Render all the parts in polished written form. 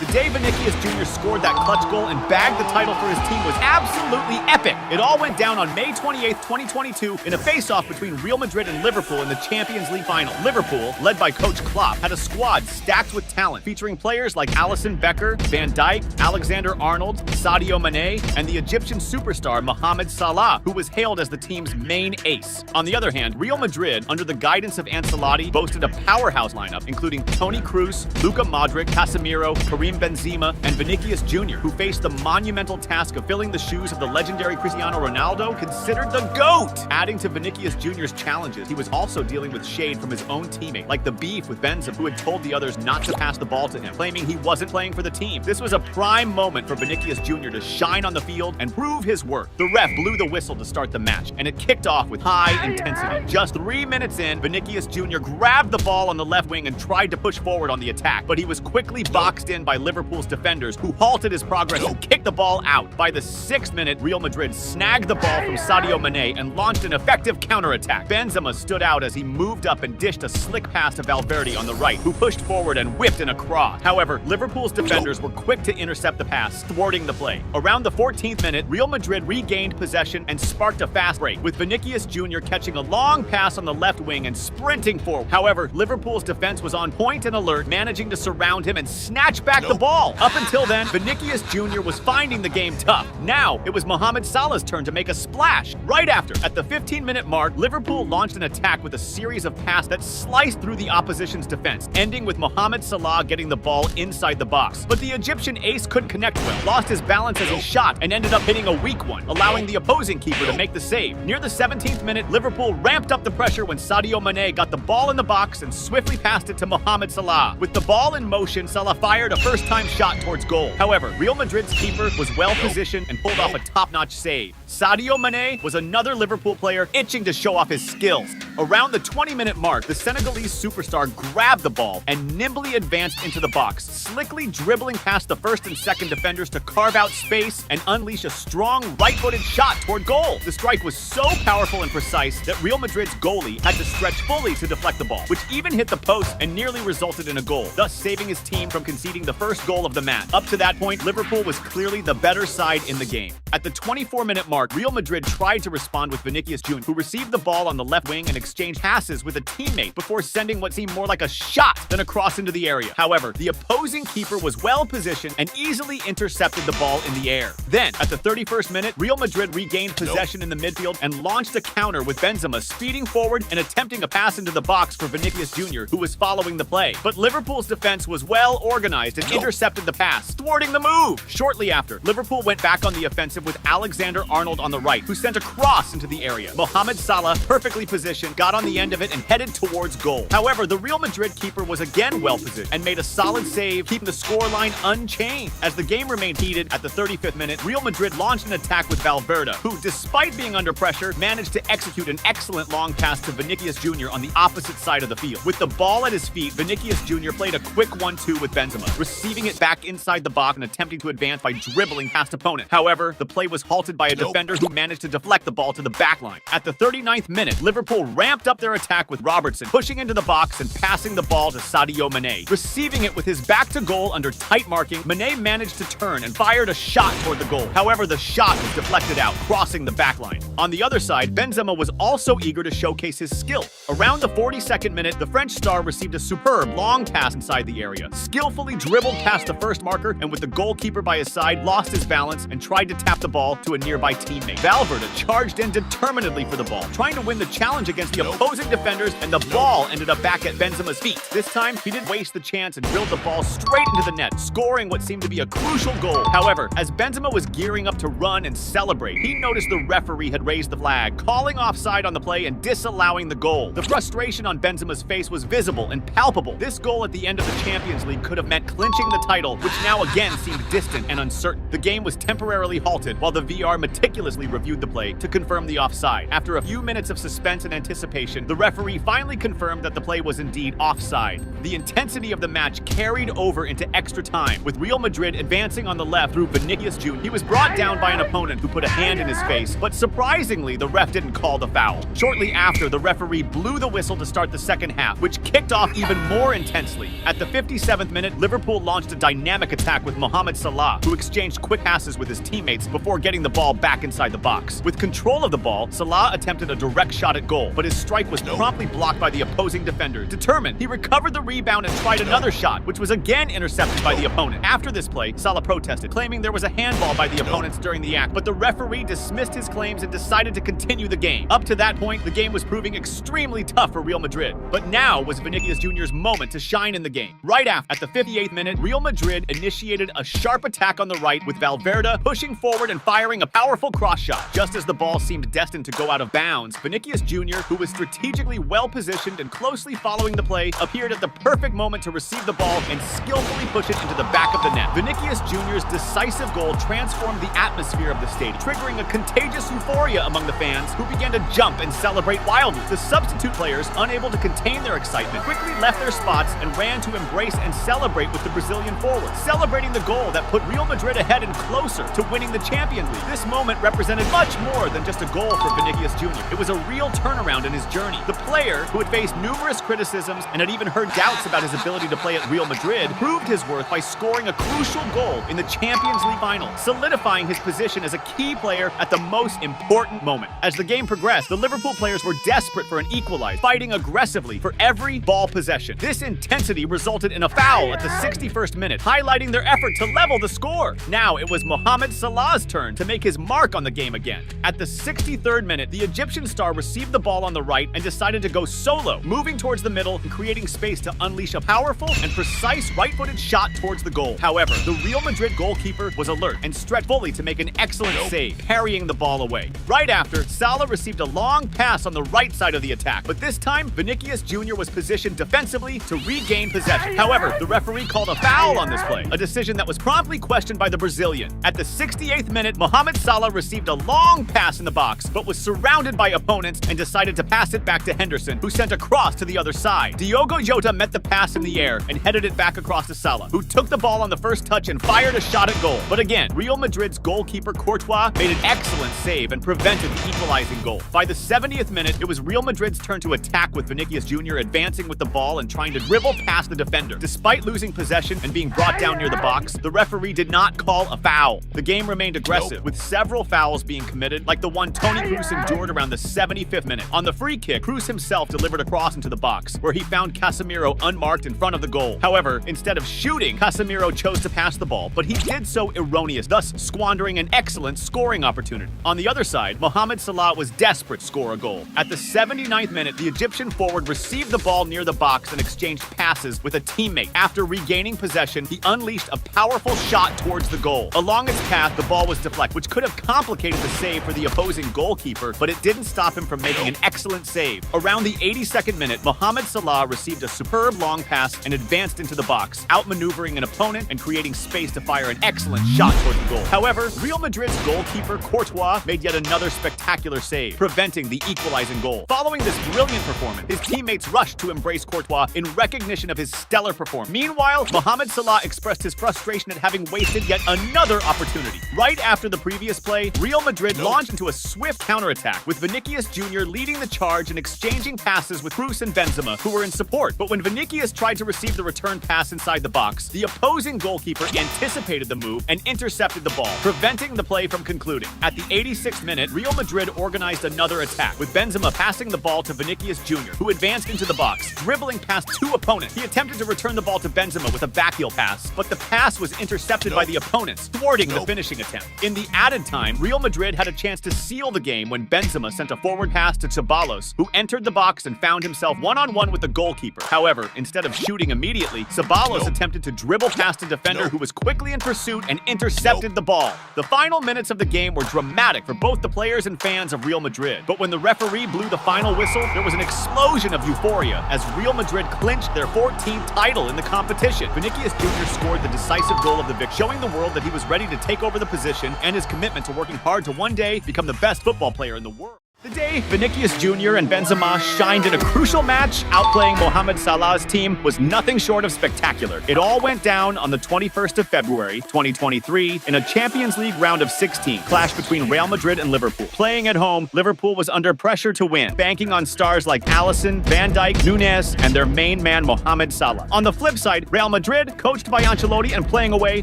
The day Vinicius Jr. scored that clutch goal and bagged the title for his team was absolutely epic. It all went down on May 28, 2022 in a face-off between Real Madrid and Liverpool in the Champions League final. Liverpool, led by Coach Klopp, had a squad stacked with talent, featuring players like Alisson Becker, Van Dijk, Alexander-Arnold, Sadio Mane, and the Egyptian superstar Mohamed Salah, who was hailed as the team's main ace. On the other hand, Real Madrid, under the guidance of Ancelotti, boasted a powerhouse lineup, including Toni Kroos, Luka Modric, Casemiro, Karim Benzema, and Vinicius Jr., who faced the monumental task of filling the shoes of the legendary Cristiano Ronaldo, considered the GOAT! Adding to Vinicius Jr.'s challenges, he was also dealing with shade from his own teammate, like the beef with Benzema, who had told the others not to pass the ball to him, claiming he wasn't playing for the team. This was a prime moment for Vinicius Jr. to shine on the field and prove his worth. The ref blew the whistle to start the match, and it kicked off with high intensity. Just 3 minutes in, Vinicius Jr. grabbed the ball on the left wing and tried to push forward on the attack, but he was quickly boxed in by Liverpool's defenders, who halted his progress and kicked the ball out. By the 6th minute, Real Madrid snagged the ball from Sadio Mane and launched an effective counterattack. Benzema stood out as he moved up and dished a slick pass to Valverde on the right, who pushed forward and whipped in a cross. However, Liverpool's defenders were quick to intercept the pass, thwarting the play. Around the 14th minute, Real Madrid regained possession and sparked a fast break, with Vinicius Jr. catching a long pass on the left wing and sprinting forward. However, Liverpool's defense was on point and alert, managing to surround him and snatch back the ball. Up until then, Vinicius Jr. was finding the game tough. Now, it was Mohamed Salah's turn to make a splash. Right after, at the 15-minute mark, Liverpool launched an attack with a series of passes that sliced through the opposition's defense, ending with Mohamed Salah getting the ball inside the box. But the Egyptian ace couldn't connect well, lost his balance as he shot, and ended up hitting a weak one, allowing the opposing keeper to make the save. Near the 17th minute, Liverpool ramped up the pressure when Sadio Mane got the ball in the box and swiftly passed it to Mohamed Salah. With the ball in motion, Salah fired a first-time shot towards goal. However, Real Madrid's keeper was well-positioned and pulled off a top-notch save. Sadio Mane was another Liverpool player itching to show off his skills. Around the 20-minute mark, the Senegalese superstar grabbed the ball and nimbly advanced into the box, slickly dribbling past the first and second defenders to carve out space and unleash a strong right-footed shot toward goal. The strike was so powerful and precise that Real Madrid's goalie had to stretch fully to deflect the ball, which even hit the post and nearly resulted in a goal, thus saving his team from conceding the first goal of the match. Up to that point, Liverpool was clearly the better side in the game. At the 24-minute mark, Real Madrid tried to respond with Vinicius Jr., who received the ball on the left wing and exchanged passes with a teammate before sending what seemed more like a shot than a cross into the area. However, the opposing keeper was well-positioned and easily intercepted the ball in the air. Then, at the 31st minute, Real Madrid regained possession in the midfield and launched a counter with Benzema speeding forward and attempting a pass into the box for Vinicius Jr., who was following the play. But Liverpool's defense was well-organized and intercepted the pass, thwarting the move. Shortly after, Liverpool went back on the offensive with Alexander-Arnold on the right, who sent a cross into the area. Mohamed Salah, perfectly positioned, got on the end of it and headed towards goal. However, the Real Madrid keeper was again well-positioned and made a solid save, keeping the scoreline unchanged. As the game remained heated, at the 35th minute, Real Madrid launched an attack with Valverde, who, despite being under pressure, managed to execute an excellent long pass to Vinicius Jr. on the opposite side of the field. With the ball at his feet, Vinicius Jr. played a quick 1-2 with Benzema, receiving it back inside the box and attempting to advance by dribbling past opponent. However, the play was halted by a defender who managed to deflect the ball to the backline. At the 39th minute, Liverpool ramped up their attack with Robertson pushing into the box and passing the ball to Sadio Mane. Receiving it with his back to goal under tight marking, Mane managed to turn and fired a shot toward the goal. However, the shot was deflected out, crossing the backline. On the other side, Benzema was also eager to showcase his skill. Around the 42nd minute, the French star received a superb long pass inside the area, skillfully dribbled past the first marker, and with the goalkeeper by his side, lost his balance and tried to tap the ball to a nearby teammate. Valverde charged in determinedly for the ball, trying to win the challenge against the opposing defenders, and the ball ended up back at Benzema's feet. This time, he didn't waste the chance and drilled the ball straight into the net, scoring what seemed to be a crucial goal. However, as Benzema was gearing up to run and celebrate, he noticed the referee had raised the flag, calling offside on the play and disallowing the goal. The frustration on Benzema's face was visible and palpable. This goal at the end of the Champions League could have meant clinching the title, which now again seemed distant and uncertain. The game was temporarily halted happen while the VR meticulously reviewed the play to confirm the offside. After a few minutes of suspense and anticipation, the referee finally confirmed that the play was indeed offside. The intensity of the match carried over into extra time, with Real Madrid advancing on the left through Vinicius Jr. He was brought down by an opponent who put a hand in his face, but surprisingly, the ref didn't call the foul. Shortly after, the referee blew the whistle to start the second half, which kicked off even more intensely. At the 57th minute, Liverpool launched a dynamic attack with Mohamed Salah, who exchanged quick passes with his teammates before getting the ball back inside the box. With control of the ball, Salah attempted a direct shot at goal, but his strike was promptly blocked by the opposing defender. Determined, he recovered the rebound and tried another shot, which was again intercepted by the opponent. After this play, Salah protested, claiming there was a handball by the opponents during the act, but the referee dismissed his claims and decided to continue the game. Up to that point, the game was proving extremely tough for Real Madrid. But now was Vinicius Jr.'s moment to shine in the game. Right after, at the 58th minute, Real Madrid initiated a sharp attack on the right with Valverde pushing forward and firing a powerful cross shot. Just as the ball seemed destined to go out of bounds, Vinicius Jr., who was strategically well-positioned and closely following the play, appeared at the perfect moment to receive the ball and skillfully push it into the back of the net. Vinicius Jr.'s decisive goal transformed the atmosphere of the stadium, triggering a contagious euphoria among the fans, who began to jump and celebrate wildly. The substitute players, unable to contain their excitement, quickly left their spots and ran to embrace and celebrate with the Brazilian forward, celebrating the goal that put Real Madrid ahead and closer to winning the Champions League. This moment represented much more than just a goal for Vinicius Jr. It was a real turnaround in his journey. The player, who had faced numerous criticisms and had even heard doubts about his ability to play at Real Madrid, proved his worth by scoring a crucial goal in the Champions League final, solidifying his position as a key player at the most important moment. As the game progressed, the Liverpool players were desperate for an equalizer, fighting aggressively for every ball possession. This intensity resulted in a foul at the 61st minute, highlighting their effort to level the score. Now it was Mohamed Salah's turn to make his mark on the game again. At the 63rd minute, the Egyptian star received the ball on the right and decided to go solo, moving towards the middle and creating space to unleash a powerful and precise right-footed shot towards the goal. However, the Real Madrid goalkeeper was alert and stretched fully to make an excellent save, parrying the ball away. Right after, Salah received a long pass on the right side of the attack, but this time, Vinicius Jr. was positioned defensively to regain possession. However, the referee called a foul on this play, a decision that was promptly questioned by the Brazilian. At the 68th minute, Mohamed Salah received a long pass in the box, but was surrounded by opponents and decided to pass it back to Henderson, who sent a cross to the other side. Diogo Jota met the pass in the air and headed it back across to Salah, who took the ball on the first touch and fired a shot at goal. But again, Real Madrid's goalkeeper Courtois made an excellent save and prevented the equalizing goal. By the 70th minute, it was Real Madrid's turn to attack, with Vinicius Jr. advancing with the ball and trying to dribble past the defender. Despite losing possession and being brought down near the box, the referee did not call a foul. The game remained aggressive, with several fouls being committed, like the one Toni Kroos endured around the 75th minute. On the free kick, Kroos himself delivered a cross into the box, where he found Casemiro unmarked in front of the goal. However, instead of shooting, Casemiro chose to pass the ball, but he did so erroneous, thus squandering an excellent scoring opportunity. On the other side, Mohamed Salah was desperate to score a goal. At the 79th minute, the Egyptian forward received the ball near the box and exchanged passes with a teammate. After regaining possession, he unleashed a powerful shot towards the goal. Along its path, the ball was deflected, which could have complicated the save for the opposing goalkeeper, but it didn't stop him from making an excellent save. Around the 82nd minute, Mohamed Salah received a superb long pass and advanced into the box, outmaneuvering an opponent and creating space to fire an excellent shot towards the goal. However, Real Madrid's goalkeeper Courtois made yet another spectacular save, preventing the equalizing goal. Following this brilliant performance, his teammates rushed to embrace Courtois in recognition of his stellar performance. Meanwhile, Mohamed Salah expressed his frustration at having wasted yet another opportunity. Right after the previous play, Real Madrid launched into a swift counterattack, with Vinicius Jr. leading the charge and exchanging passes with Kroos and Benzema, who were in support. But when Vinicius tried to receive the return pass inside the box, the opposing goalkeeper anticipated the move and intercepted the ball, preventing the play from concluding. At the 86th minute, Real Madrid organized another attack, with Benzema passing the ball to Vinicius Jr., who advanced into the box, dribbling past two opponents. He attempted to return the ball to Benzema with a backheel pass, but the pass was intercepted by the opponents, thwarting the finishing attempt. In the added time, Real Madrid had a chance to seal the game when Benzema sent a forward pass to Ceballos, who entered the box and found himself one-on-one with the goalkeeper. However, instead of shooting immediately, Ceballos attempted to dribble past a defender who was quickly in pursuit and intercepted the ball. The final minutes of the game were dramatic for both the players and fans of Real Madrid, but when the referee blew the final whistle, there was an explosion of euphoria as Real Madrid clinched their 14th title in the competition. Vinicius Jr. scored the decisive goal of the victory, showing the world that he was ready to take over the position position and his commitment to working hard to one day become the best football player in the world. The day Vinicius Jr. and Benzema shined in a crucial match, outplaying Mohamed Salah's team, was nothing short of spectacular. It all went down on the 21st of February, 2023, in a Champions League round of 16, clash between Real Madrid and Liverpool. Playing at home, Liverpool was under pressure to win, banking on stars like Alisson, Van Dijk, Nunez, and their main man Mohamed Salah. On the flip side, Real Madrid, coached by Ancelotti and playing away,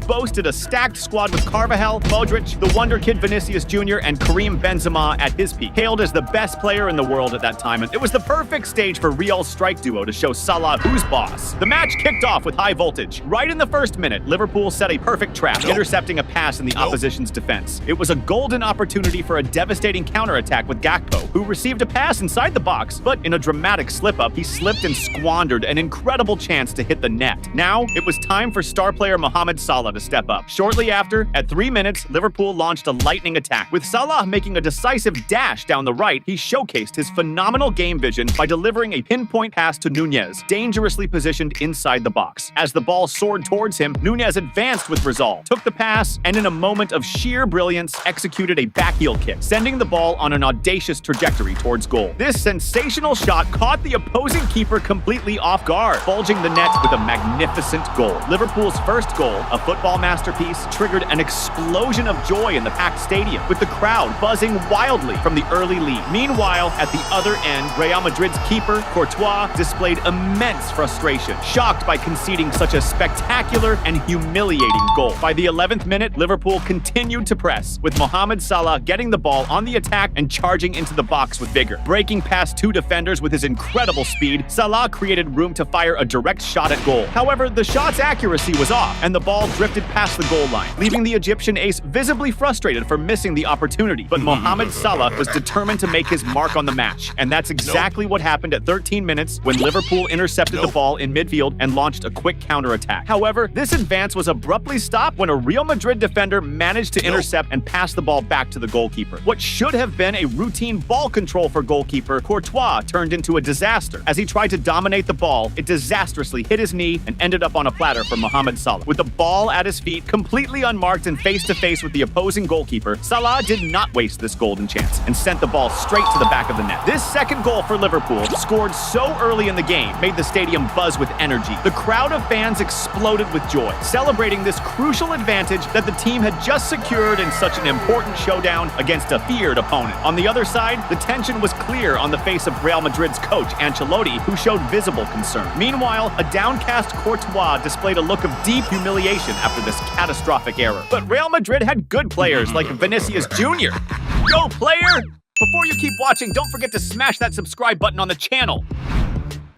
boasted a stacked squad with Carvajal, Modric, the wonder kid Vinicius Jr., and Karim Benzema at his peak, hailed as the best player in the world at that time, and it was the perfect stage for Real's strike duo to show Salah who's boss. The match kicked off with high voltage. Right in the first minute, Liverpool set a perfect trap, intercepting a pass in the opposition's defense. It was a golden opportunity for a devastating counterattack with Gakpo, who received a pass inside the box, but in a dramatic slip-up, he slipped and squandered an incredible chance to hit the net. Now, it was time for star player Mohamed Salah to step up. Shortly after, at 3 minutes, Liverpool launched a lightning attack. With Salah making a decisive dash down the right, he showcased his phenomenal game vision by delivering a pinpoint pass to Nunez, dangerously positioned inside the box. As the ball soared towards him, Nunez advanced with resolve, took the pass, and in a moment of sheer brilliance, executed a backheel kick, sending the ball on an audacious trajectory towards goal. This sensational shot caught the opposing keeper completely off guard, bulging the net with a magnificent goal. Liverpool's first goal, a football masterpiece, triggered an explosion of joy in the packed stadium, with the crowd buzzing wildly from the early lead. Meanwhile, at the other end, Real Madrid's keeper, Courtois, displayed immense frustration, shocked by conceding such a spectacular and humiliating goal. By the 11th minute, Liverpool continued to press, with Mohamed Salah getting the ball on the attack and charging into the box with vigor. Breaking past two defenders with his incredible speed, Salah created room to fire a direct shot at goal. However, the shot's accuracy was off, and the ball drifted past the goal line, leaving the Egyptian ace visibly frustrated for missing the opportunity. But Mohamed Salah was determined to make his mark on the match, and that's exactly what happened at 13 minutes when Liverpool intercepted the ball in midfield and launched a quick counterattack. However, this advance was abruptly stopped when a Real Madrid defender managed to intercept and pass the ball back to the goalkeeper. What should have been a routine ball control for goalkeeper Courtois turned into a disaster. As he tried to dominate the ball, it disastrously hit his knee and ended up on a platter for Mohamed Salah. With the ball at his feet, completely unmarked and face-to-face with the opposing goalkeeper, Salah did not waste this golden chance and sent the ball straight to the back of the net. This second goal for Liverpool, scored so early in the game, made the stadium buzz with energy. The crowd of fans exploded with joy, celebrating this crucial advantage that the team had just secured in such an important showdown against a feared opponent. On the other side, the tension was clear on the face of Real Madrid's coach, Ancelotti, who showed visible concern. Meanwhile, a downcast Courtois displayed a look of deep humiliation after this catastrophic error. But Real Madrid had good players like Vinicius Jr. Go, player! Before you keep watching, don't forget to smash that subscribe button on the channel.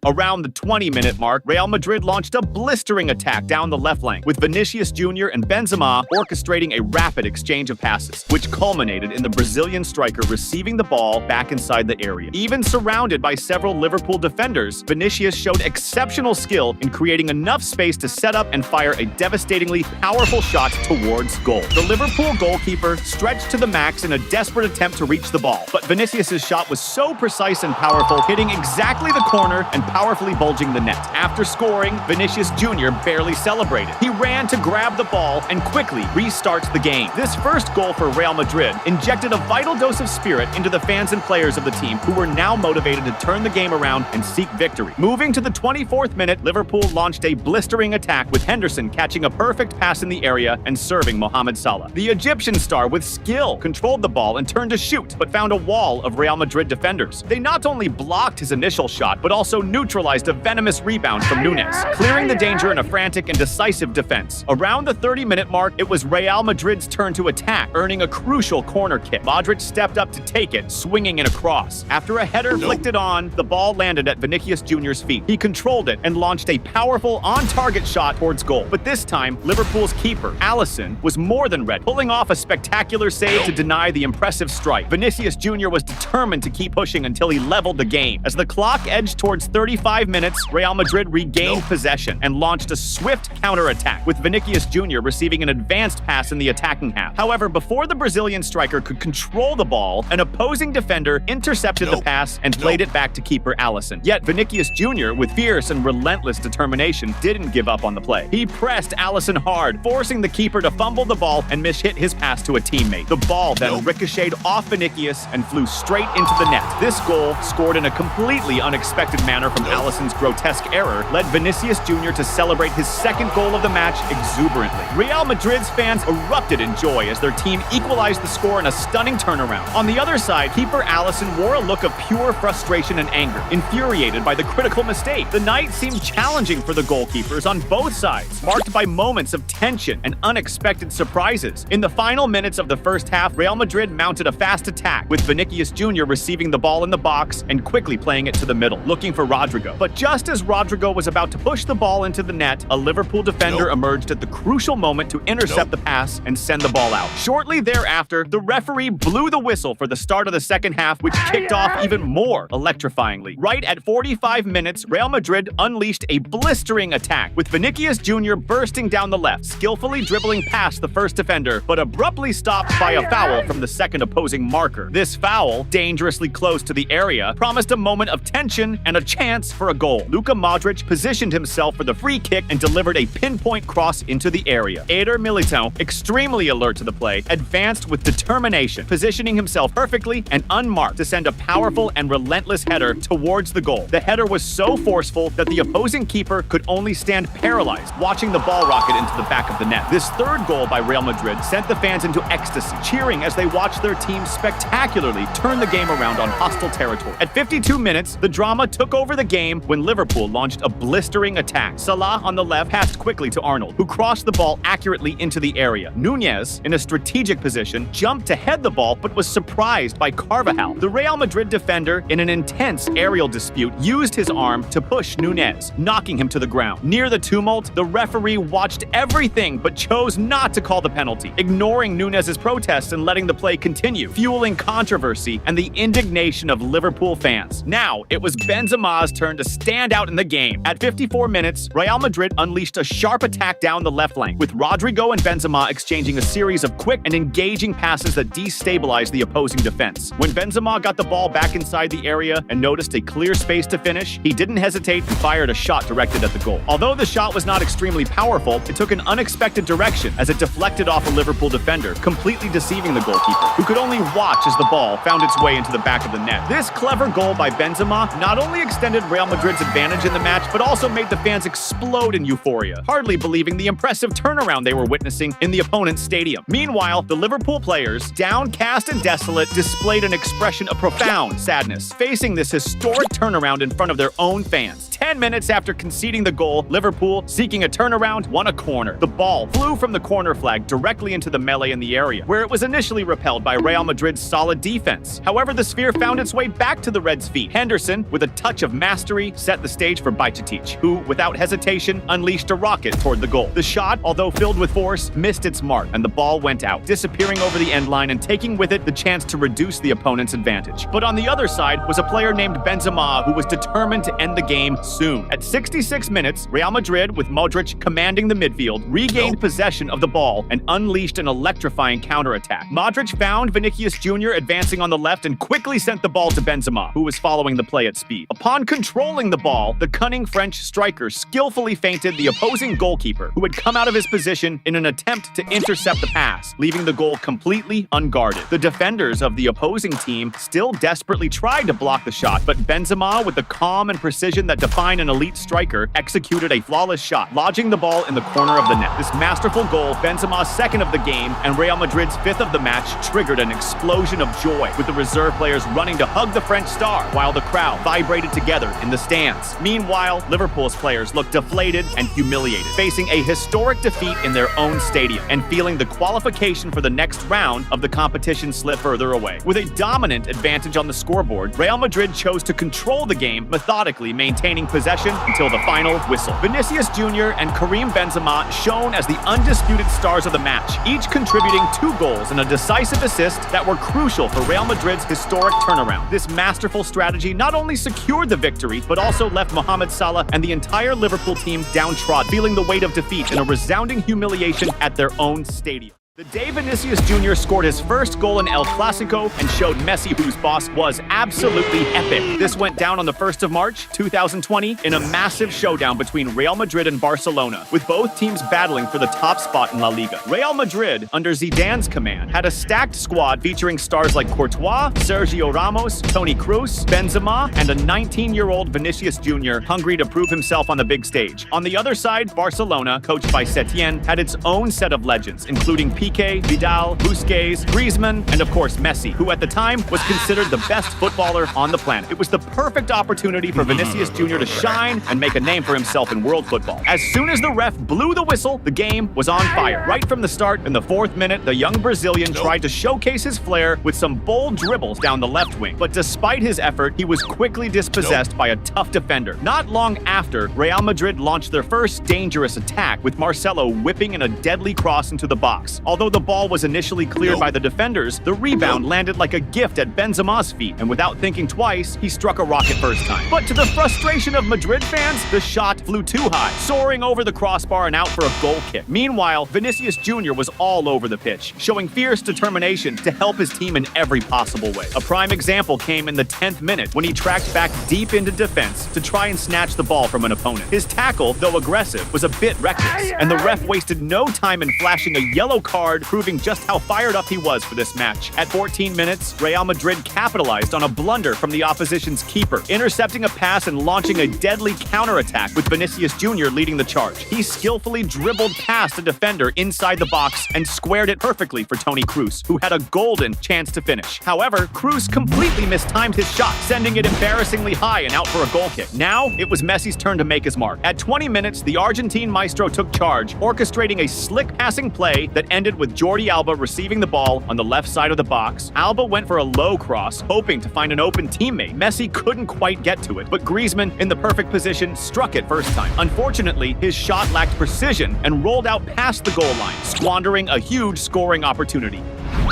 Around the 20-minute mark, Real Madrid launched a blistering attack down the left flank, with Vinicius Jr. and Benzema orchestrating a rapid exchange of passes, which culminated in the Brazilian striker receiving the ball back inside the area. Even surrounded by several Liverpool defenders, Vinicius showed exceptional skill in creating enough space to set up and fire a devastatingly powerful shot towards goal. The Liverpool goalkeeper stretched to the max in a desperate attempt to reach the ball, but Vinicius' shot was so precise and powerful, hitting exactly the corner and powerfully bulging the net. After scoring, Vinicius Jr. barely celebrated. He ran to grab the ball and quickly restarts the game. This first goal for Real Madrid injected a vital dose of spirit into the fans and players of the team, who were now motivated to turn the game around and seek victory. Moving to the 24th minute, Liverpool launched a blistering attack, with Henderson catching a perfect pass in the area and serving Mohamed Salah. The Egyptian star, with skill, controlled the ball and turned to shoot, but found a wall of Real Madrid defenders. They not only blocked his initial shot, but also neutralized a venomous rebound from Nunez, clearing the danger in a frantic and decisive defense. Around the 30-minute mark, it was Real Madrid's turn to attack, earning a crucial corner kick. Modric stepped up to take it, swinging in a cross. After a header flicked it on, the ball landed at Vinicius Jr.'s feet. He controlled it and launched a powerful on-target shot towards goal. But this time, Liverpool's keeper, Alisson, was more than ready, pulling off a spectacular save to deny the impressive strike. Vinicius Jr. was determined to keep pushing until he leveled the game. As the clock edged towards 30 45 minutes, Real Madrid regained possession and launched a swift counterattack, with Vinicius Jr. receiving an advanced pass in the attacking half. However, before the Brazilian striker could control the ball, an opposing defender intercepted the pass and played it back to keeper Alisson. Yet Vinicius Jr., with fierce and relentless determination, didn't give up on the play. He pressed Alisson hard, forcing the keeper to fumble the ball and mishit his pass to a teammate. The ball then ricocheted off Vinicius and flew straight into the net. This goal, scored in a completely unexpected manner from Alisson's grotesque error, led Vinicius Jr. to celebrate his second goal of the match exuberantly. Real Madrid's fans erupted in joy as their team equalized the score in a stunning turnaround. On the other side, keeper Alisson wore a look of pure frustration and anger, infuriated by the critical mistake. The night seemed challenging for the goalkeepers on both sides, marked by moments of tension and unexpected surprises. In the final minutes of the first half, Real Madrid mounted a fast attack, with Vinicius Jr. receiving the ball in the box and quickly playing it to the middle, looking for Rodrigo. But just as Rodrigo was about to push the ball into the net, a Liverpool defender emerged at the crucial moment to intercept the pass and send the ball out. Shortly thereafter, the referee blew the whistle for the start of the second half, which kicked off even more electrifyingly. Right at 45 minutes, Real Madrid unleashed a blistering attack, with Vinicius Jr. bursting down the left, skillfully dribbling past the first defender, but abruptly stopped by a foul from the second opposing marker. This foul, dangerously close to the area, promised a moment of tension and a chance for a goal. Luka Modric positioned himself for the free kick and delivered a pinpoint cross into the area. Eder Militão, extremely alert to the play, advanced with determination, positioning himself perfectly and unmarked to send a powerful and relentless header towards the goal. The header was so forceful that the opposing keeper could only stand paralyzed, watching the ball rocket into the back of the net. This third goal by Real Madrid sent the fans into ecstasy, cheering as they watched their team spectacularly turn the game around on hostile territory. At 52 minutes, the drama took over the game when Liverpool launched a blistering attack. Salah on the left passed quickly to Arnold, who crossed the ball accurately into the area. Nunez, in a strategic position, jumped to head the ball but was surprised by Carvajal. The Real Madrid defender, in an intense aerial dispute, used his arm to push Nunez, knocking him to the ground. Near the tumult, the referee watched everything but chose not to call the penalty, ignoring Nunez's protests and letting the play continue, fueling controversy and the indignation of Liverpool fans. Now, it was Benzema's turn to stand out in the game. At 54 minutes, Real Madrid unleashed a sharp attack down the left flank, with Rodrigo and Benzema exchanging a series of quick and engaging passes that destabilized the opposing defense. When Benzema got the ball back inside the area and noticed a clear space to finish, he didn't hesitate and fired a shot directed at the goal. Although the shot was not extremely powerful, it took an unexpected direction as it deflected off a Liverpool defender, completely deceiving the goalkeeper, who could only watch as the ball found its way into the back of the net. This clever goal by Benzema not only extended Real Madrid's advantage in the match, but also made the fans explode in euphoria, hardly believing the impressive turnaround they were witnessing in the opponent's stadium. Meanwhile, the Liverpool players, downcast and desolate, displayed an expression of profound sadness, facing this historic turnaround in front of their own fans. 10 minutes after conceding the goal, Liverpool, seeking a turnaround, won a corner. The ball flew from the corner flag directly into the melee in the area, where it was initially repelled by Real Madrid's solid defense. However, the sphere found its way back to the Reds' feet. Henderson, with a touch of mastery, set the stage for Bajcetic, who, without hesitation, unleashed a rocket toward the goal. The shot, although filled with force, missed its mark, and the ball went out, disappearing over the end line and taking with it the chance to reduce the opponent's advantage. But on the other side was a player named Benzema, who was determined to end the game soon. At 66 minutes, Real Madrid, with Modric commanding the midfield, regained possession of the ball and unleashed an electrifying counterattack. Modric found Vinicius Jr. advancing on the left and quickly sent the ball to Benzema, who was following the play at speed. Upon controlling the ball, the cunning French striker skillfully feinted the opposing goalkeeper, who had come out of his position in an attempt to intercept the pass, leaving the goal completely unguarded. The defenders of the opposing team still desperately tried to block the shot, but Benzema, with the calm and precision that define an elite striker, executed a flawless shot, lodging the ball in the corner of the net. This masterful goal, Benzema's second of the game and Real Madrid's fifth of the match, triggered an explosion of joy, with the reserve players running to hug the French star, while the crowd vibrated together in the stands. Meanwhile, Liverpool's players looked deflated and humiliated, facing a historic defeat in their own stadium and feeling the qualification for the next round of the competition slip further away. With a dominant advantage on the scoreboard, Real Madrid chose to control the game, methodically maintaining possession until the final whistle. Vinicius Jr. and Karim Benzema shone as the undisputed stars of the match, each contributing 2 goals and a decisive assist that were crucial for Real Madrid's historic turnaround. This masterful strategy not only secured the victory history, but also left Mohamed Salah and the entire Liverpool team downtrodden, feeling the weight of defeat and a resounding humiliation at their own stadium. The day Vinicius Jr. scored his first goal in El Clasico and showed Messi whose boss was absolutely epic. This went down on the 1st of March, 2020, in a massive showdown between Real Madrid and Barcelona, with both teams battling for the top spot in La Liga. Real Madrid, under Zidane's command, had a stacked squad featuring stars like Courtois, Sergio Ramos, Toni Kroos, Benzema, and a 19-year-old Vinicius Jr. hungry to prove himself on the big stage. On the other side, Barcelona, coached by Setien, had its own set of legends, including Piqué, Vidal, Busquets, Griezmann, and of course Messi, who at the time was considered the best footballer on the planet. It was the perfect opportunity for Vinicius Jr. to shine and make a name for himself in world football. As soon as the ref blew the whistle, the game was on fire. Right from the start, in the 4th minute, the young Brazilian tried to showcase his flair with some bold dribbles down the left wing. But despite his effort, he was quickly dispossessed by a tough defender. Not long after, Real Madrid launched their first dangerous attack, with Marcelo whipping in a deadly cross into the box. Although the ball was initially cleared by the defenders, the rebound landed like a gift at Benzema's feet, and without thinking twice, he struck a rocket first time. But to the frustration of Madrid fans, the shot flew too high, soaring over the crossbar and out for a goal kick. Meanwhile, Vinicius Jr. was all over the pitch, showing fierce determination to help his team in every possible way. A prime example came in the 10th minute when he tracked back deep into defense to try and snatch the ball from an opponent. His tackle, though aggressive, was a bit reckless, and the ref wasted no time in flashing a yellow card, proving just how fired up he was for this match. At 14 minutes, Real Madrid capitalized on a blunder from the opposition's keeper, intercepting a pass and launching a deadly counterattack with Vinicius Jr. leading the charge. He skillfully dribbled past a defender inside the box and squared it perfectly for Toni Kroos, who had a golden chance to finish. However, Kroos completely mistimed his shot, sending it embarrassingly high and out for a goal kick. Now, it was Messi's turn to make his mark. At 20 minutes, the Argentine maestro took charge, orchestrating a slick passing play that ended with Jordi Alba receiving the ball on the left side of the box. Alba went for a low cross, hoping to find an open teammate. Messi couldn't quite get to it, but Griezmann, in the perfect position, struck it first time. Unfortunately, his shot lacked precision and rolled out past the goal line, squandering a huge scoring opportunity.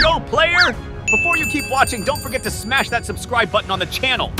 Go, player! Before you keep watching, don't forget to smash that subscribe button on the channel.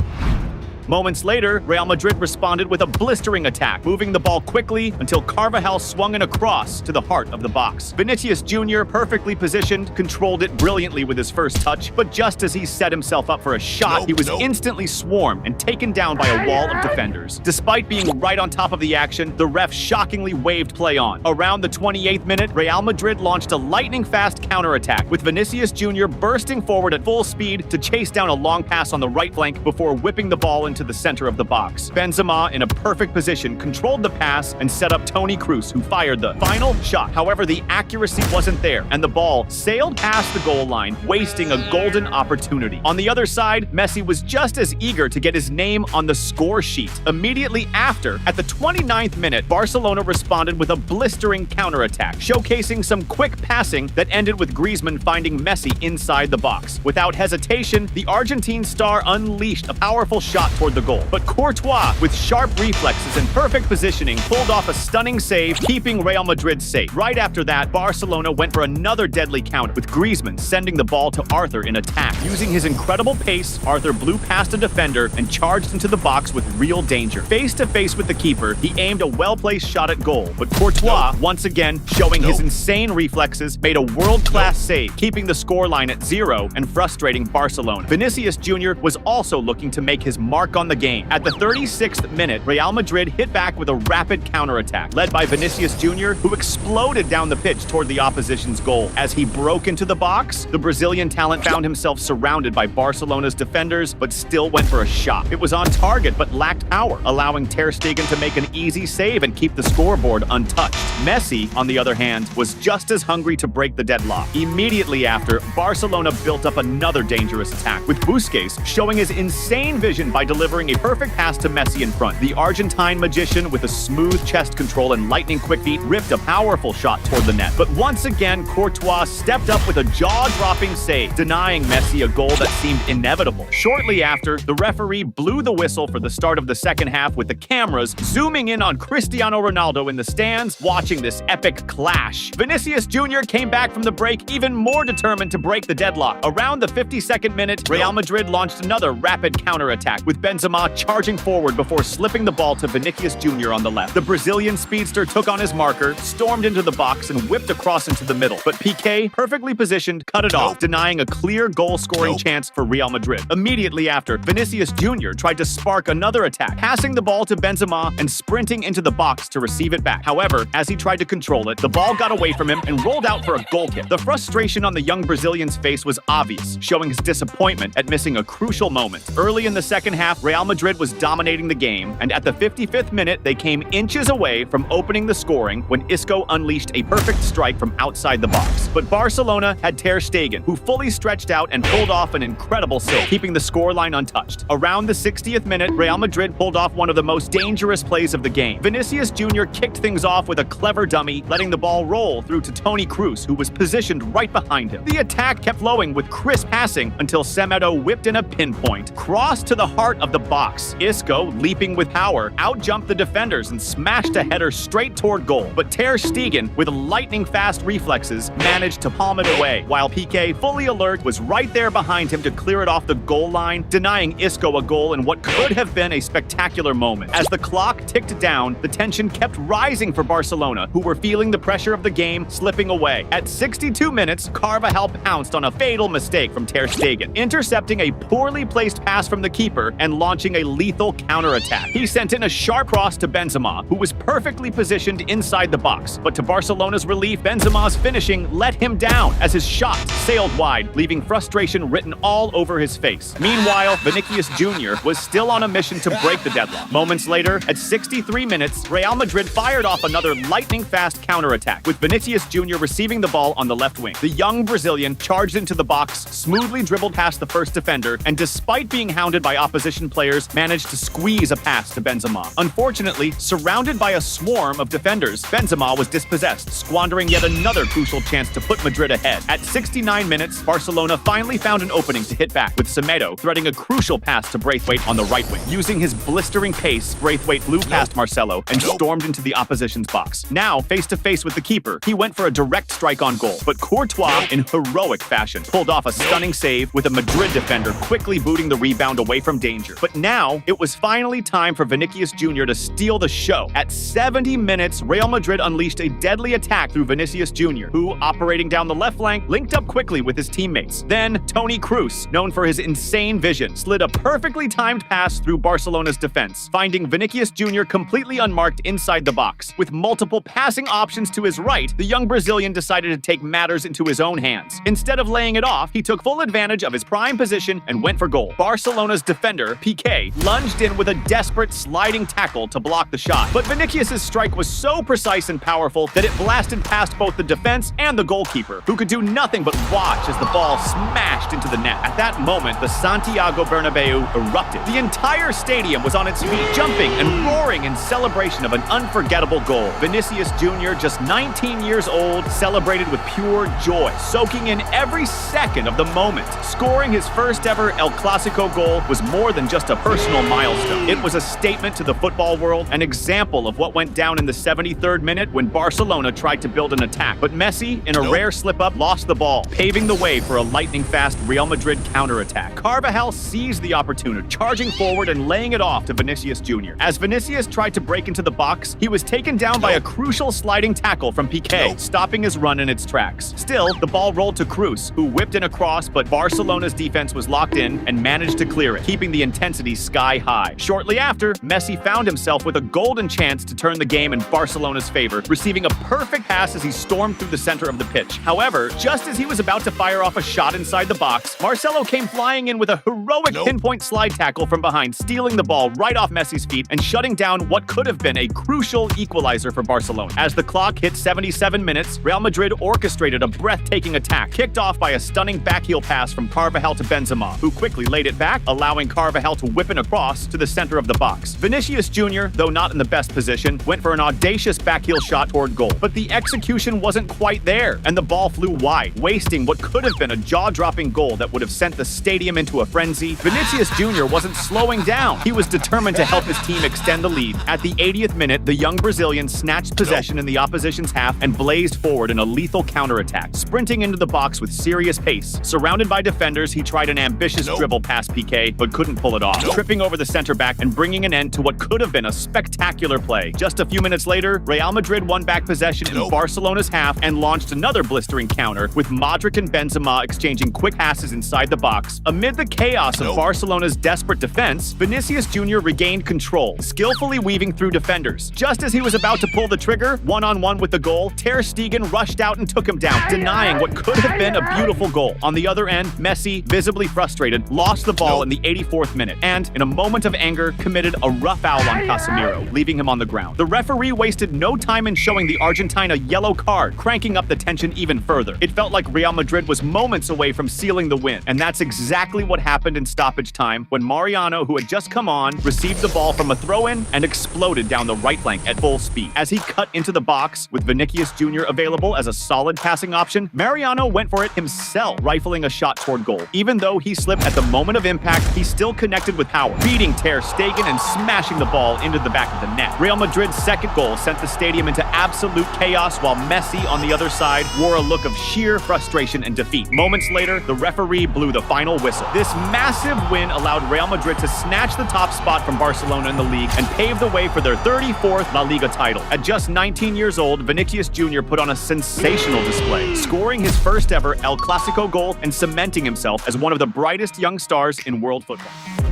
Moments later, Real Madrid responded with a blistering attack, moving the ball quickly until Carvajal swung in a cross to the heart of the box. Vinicius Jr., perfectly positioned, controlled it brilliantly with his first touch, but just as he set himself up for a shot, he was instantly swarmed and taken down by a wall of defenders. Despite being right on top of the action, the ref shockingly waved play on. Around the 28th minute, Real Madrid launched a lightning-fast counterattack, with Vinicius Jr. bursting forward at full speed to chase down a long pass on the right flank before whipping the ball into the center of the box. Benzema, in a perfect position, controlled the pass and set up Toni Kroos, who fired the final shot. However, the accuracy wasn't there, and the ball sailed past the goal line, wasting a golden opportunity. On the other side, Messi was just as eager to get his name on the score sheet. Immediately after, at the 29th minute, Barcelona responded with a blistering counterattack, showcasing some quick passing that ended with Griezmann finding Messi inside the box. Without hesitation, the Argentine star unleashed a powerful shot toward the goal, but Courtois, with sharp reflexes and perfect positioning, pulled off a stunning save, keeping Real Madrid safe. Right after that, Barcelona went for another deadly counter, with Griezmann sending the ball to Arthur in attack. Using his incredible pace, Arthur blew past a defender and charged into the box with real danger. Face to face with the keeper, he aimed a well-placed shot at goal, but Courtois, once again showing his insane reflexes, made a world-class save, keeping the scoreline at 0 and frustrating Barcelona. Vinicius Jr. was also looking to make his mark on the game. At the 36th minute, Real Madrid hit back with a rapid counterattack, led by Vinicius Jr., who exploded down the pitch toward the opposition's goal. As he broke into the box, the Brazilian talent found himself surrounded by Barcelona's defenders, but still went for a shot. It was on target, but lacked power, allowing Ter Stegen to make an easy save and keep the scoreboard untouched. Messi, on the other hand, was just as hungry to break the deadlock. Immediately after, Barcelona built up another dangerous attack, with Busquets showing his insane vision by delivering a perfect pass to Messi in front. The Argentine magician, with a smooth chest control and lightning-quick feet, ripped a powerful shot toward the net. But once again, Courtois stepped up with a jaw-dropping save, denying Messi a goal that seemed inevitable. Shortly after, the referee blew the whistle for the start of the second half, with the cameras zooming in on Cristiano Ronaldo in the stands, watching this epic clash. Vinicius Jr. came back from the break even more determined to break the deadlock. Around the 52nd minute, Real Madrid launched another rapid counterattack, with Benzema charging forward before slipping the ball to Vinicius Jr. on the left. The Brazilian speedster took on his marker, stormed into the box, and whipped across into the middle. But Piqué, perfectly positioned, cut it off, denying a clear goal-scoring chance for Real Madrid. Immediately after, Vinicius Jr. tried to spark another attack, passing the ball to Benzema and sprinting into the box to receive it back. However, as he tried to control it, the ball got away from him and rolled out for a goal kick. The frustration on the young Brazilian's face was obvious, showing his disappointment at missing a crucial moment. Early in the second half, Real Madrid was dominating the game, and at the 55th minute, they came inches away from opening the scoring when Isco unleashed a perfect strike from outside the box. But Barcelona had Ter Stegen, who fully stretched out and pulled off an incredible save, keeping the scoreline untouched. Around the 60th minute, Real Madrid pulled off one of the most dangerous plays of the game. Vinicius Jr. kicked things off with a clever dummy, letting the ball roll through to Toni Kroos, who was positioned right behind him. The attack kept flowing with crisp passing until Semedo whipped in a pinpoint, crossed to the heart of the box. Isco, leaping with power, outjumped the defenders and smashed a header straight toward goal. But Ter Stegen, with lightning-fast reflexes, managed to palm it away, while Piqué, fully alert, was right there behind him to clear it off the goal line, denying Isco a goal in what could have been a spectacular moment. As the clock ticked down, the tension kept rising for Barcelona, who were feeling the pressure of the game slipping away. At 62 minutes, Carvajal pounced on a fatal mistake from Ter Stegen, intercepting a poorly placed pass from the keeper and launching a lethal counterattack. He sent in a sharp cross to Benzema, who was perfectly positioned inside the box. But to Barcelona's relief, Benzema's finishing let him down as his shot sailed wide, leaving frustration written all over his face. Meanwhile, Vinicius Jr. was still on a mission to break the deadlock. Moments later, at 63 minutes, Real Madrid fired off another lightning-fast counterattack, with Vinicius Jr. receiving the ball on the left wing. The young Brazilian charged into the box, smoothly dribbled past the first defender, and despite being hounded by opposition players, managed to squeeze a pass to Benzema. Unfortunately, surrounded by a swarm of defenders, Benzema was dispossessed, squandering yet another crucial chance to put Madrid ahead. At 69 minutes, Barcelona finally found an opening to hit back, with Semedo threading a crucial pass to Braithwaite on the right wing. Using his blistering pace, Braithwaite flew past Marcelo and stormed into the opposition's box. Now, face-to-face with the keeper, he went for a direct strike on goal, but Courtois, in heroic fashion, pulled off a stunning save, with a Madrid defender quickly booting the rebound away from danger. But now, it was finally time for Vinicius Jr. to steal the show. At 70 minutes, Real Madrid unleashed a deadly attack through Vinicius Jr., who, operating down the left flank, linked up quickly with his teammates. Then, Toni Kroos, known for his insane vision, slid a perfectly timed pass through Barcelona's defense, finding Vinicius Jr. completely unmarked inside the box. With multiple passing options to his right, the young Brazilian decided to take matters into his own hands. Instead of laying it off, he took full advantage of his prime position and went for goal. Barcelona's defender, Piqué, lunged in with a desperate sliding tackle to block the shot, but Vinicius' strike was so precise and powerful that it blasted past both the defense and the goalkeeper, who could do nothing but watch as the ball smashed into the net. At that moment, the Santiago Bernabeu erupted. The entire stadium was on its feet, jumping and roaring in celebration of an unforgettable goal. Vinicius Jr., just 19 years old, celebrated with pure joy, soaking in every second of the moment. Scoring his first ever El Clasico goal was more than just a personal milestone. It was a statement to the football world, an example of what went down in the 73rd minute when Barcelona tried to build an attack. But Messi, in a rare slip-up, lost the ball, paving the way for a lightning-fast Real Madrid counterattack. Carvajal seized the opportunity, charging forward and laying it off to Vinicius Jr. As Vinicius tried to break into the box, he was taken down by a crucial sliding tackle from Piqué, stopping his run in its tracks. Still, the ball rolled to Kroos, who whipped in a cross, but Barcelona's defense was locked in and managed to clear it, keeping the intensity sky high. Shortly after, Messi found himself with a golden chance to turn the game in Barcelona's favor, receiving a perfect pass as he stormed through the center of the pitch. However, just as he was about to fire off a shot inside the box, Marcelo came flying in with a heroic pinpoint slide tackle from behind, stealing the ball right off Messi's feet and shutting down what could have been a crucial equalizer for Barcelona. As the clock hit 77 minutes, Real Madrid orchestrated a breathtaking attack, kicked off by a stunning backheel pass from Carvajal to Benzema, who quickly laid it back, allowing Carvajal to whip in across to the center of the box. Vinicius Jr., though not in the best position, went for an audacious backheel shot toward goal, but the execution wasn't quite there, and the ball flew wide, wasting what could have been a jaw-dropping goal that would have sent the stadium into a frenzy. Vinicius Jr. wasn't slowing down. He was determined to help his team extend the lead. At the 80th minute, the young Brazilian snatched possession in the opposition's half and blazed forward in a lethal counterattack, sprinting into the box with serious pace. Surrounded by defenders, he tried an ambitious dribble past Piqué, but couldn't pull it it off, tripping over the center back and bringing an end to what could have been a spectacular play. Just a few minutes later, Real Madrid won back possession in Barcelona's half and launched another blistering counter, with Modric and Benzema exchanging quick passes inside the box. Amid the chaos of Barcelona's desperate defense, Vinicius Jr. regained control, skillfully weaving through defenders. Just as he was about to pull the trigger, one-on-one with the goal, Ter Stegen rushed out and took him down, denying what could have been a beautiful goal. On the other end, Messi, visibly frustrated, lost the ball in the 84th minute and, in a moment of anger, committed a rough foul on Casemiro, leaving him on the ground. The referee wasted no time in showing the Argentine a yellow card, cranking up the tension even further. It felt like Real Madrid was moments away from sealing the win, and that's exactly what happened in stoppage time when Mariano, who had just come on, received the ball from a throw-in and exploded down the right flank at full speed. As he cut into the box, with Vinicius Jr. available as a solid passing option, Mariano went for it himself, rifling a shot toward goal. Even though he slipped at the moment of impact, he still connected with power, beating Ter Stegen and smashing the ball into the back of the net. Real Madrid's second goal sent the stadium into absolute chaos, while Messi, on the other side, wore a look of sheer frustration and defeat. Moments later, the referee blew the final whistle. This massive win allowed Real Madrid to snatch the top spot from Barcelona in the league and pave the way for their 34th La Liga title. At just 19 years old, Vinicius Jr. put on a sensational display, scoring his first ever El Clasico goal and cementing himself as one of the brightest young stars in world football.